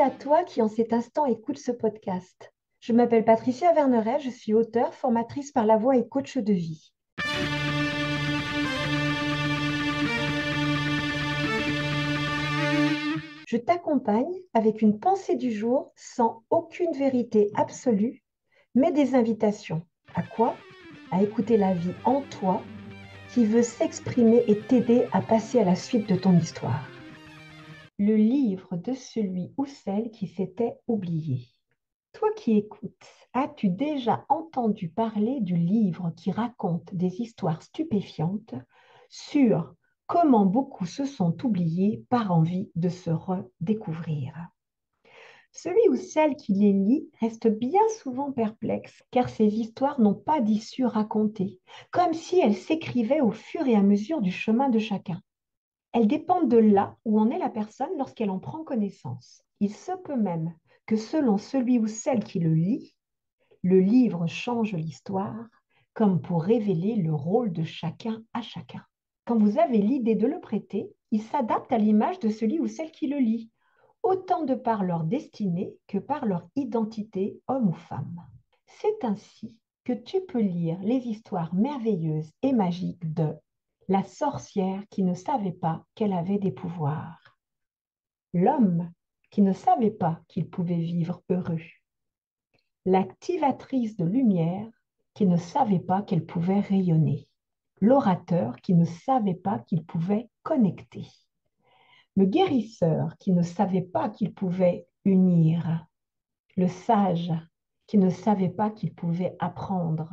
à toi qui en cet instant écoute ce podcast. Je m'appelle Patricia Verneret, je suis auteure, formatrice par la voix et coach de vie. Je t'accompagne avec une pensée du jour sans aucune vérité absolue, mais des invitations. À quoi? À écouter la vie en toi qui veut s'exprimer et t'aider à passer à la suite de ton histoire. Le livre de celui ou celle qui s'était oublié. Toi qui écoutes, as-tu déjà entendu parler du livre qui raconte des histoires stupéfiantes sur comment beaucoup se sont oubliés par envie de se redécouvrir? Celui ou celle qui les lit reste bien souvent perplexe, car ces histoires n'ont pas d'issue racontée, comme si elles s'écrivaient au fur et à mesure du chemin de chacun. Elles dépendent de là où en est la personne lorsqu'elle en prend connaissance. Il se peut même que selon celui ou celle qui le lit, le livre change l'histoire, comme pour révéler le rôle de chacun à chacun. Quand vous avez l'idée de le prêter, il s'adapte à l'image de celui ou celle qui le lit, autant de par leur destinée que par leur identité, homme ou femme. C'est ainsi que tu peux lire les histoires merveilleuses et magiques de la sorcière qui ne savait pas qu'elle avait des pouvoirs, l'homme qui ne savait pas qu'il pouvait vivre heureux, l'activatrice de lumière qui ne savait pas qu'elle pouvait rayonner, l'orateur qui ne savait pas qu'il pouvait connecter, le guérisseur qui ne savait pas qu'il pouvait unir, le sage qui ne savait pas qu'il pouvait apprendre,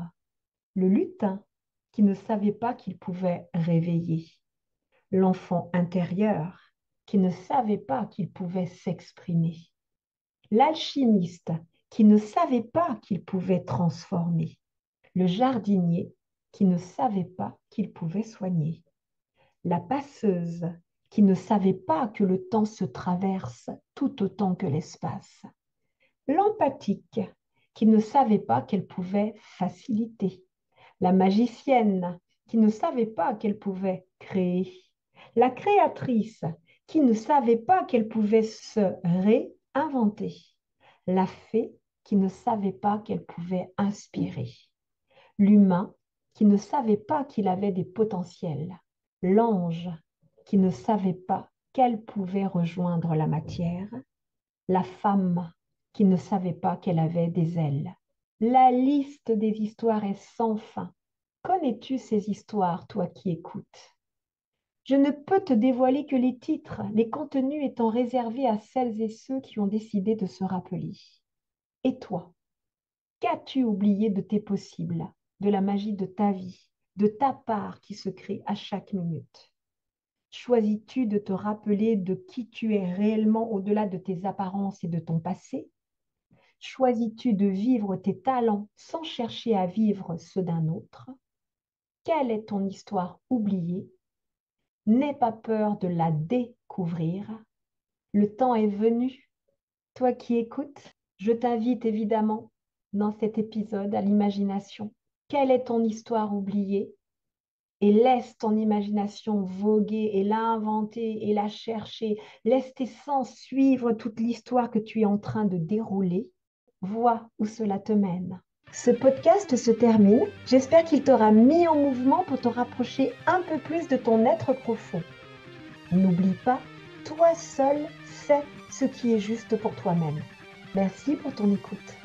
le lutin qui ne savait pas qu'il pouvait réveiller, l'enfant intérieur qui ne savait pas qu'il pouvait s'exprimer, l'alchimiste qui ne savait pas qu'il pouvait transformer, le jardinier qui ne savait pas qu'il pouvait soigner, la passeuse qui ne savait pas que le temps se traverse tout autant que l'espace, l'empathique qui ne savait pas qu'elle pouvait faciliter, la magicienne qui ne savait pas qu'elle pouvait créer, la créatrice qui ne savait pas qu'elle pouvait se réinventer, la fée qui ne savait pas qu'elle pouvait inspirer, l'humain qui ne savait pas qu'il avait des potentiels, l'ange qui ne savait pas qu'elle pouvait rejoindre la matière, la femme qui ne savait pas qu'elle avait des ailes. La liste des histoires est sans fin. Connais-tu ces histoires, toi qui écoutes? Je ne peux te dévoiler que les titres, les contenus étant réservés à celles et ceux qui ont décidé de se rappeler. Et toi, qu'as-tu oublié de tes possibles, de la magie de ta vie, de ta part qui se crée à chaque minute? Choisis-tu de te rappeler de qui tu es réellement au-delà de tes apparences et de ton passé? Choisis-tu de vivre tes talents sans chercher à vivre ceux d'un autre? Quelle est ton histoire oubliée? N'aie pas peur de la découvrir. Le temps est venu. Toi qui écoutes, je t'invite évidemment dans cet épisode à l'imagination. Quelle est ton histoire oubliée? Et laisse ton imagination voguer et l'inventer et la chercher. Laisse tes sens suivre toute l'histoire que tu es en train de dérouler. Vois où cela te mène. Ce podcast se termine. J'espère qu'il t'aura mis en mouvement pour te rapprocher un peu plus de ton être profond. N'oublie pas, toi seul sais ce qui est juste pour toi-même. Merci pour ton écoute.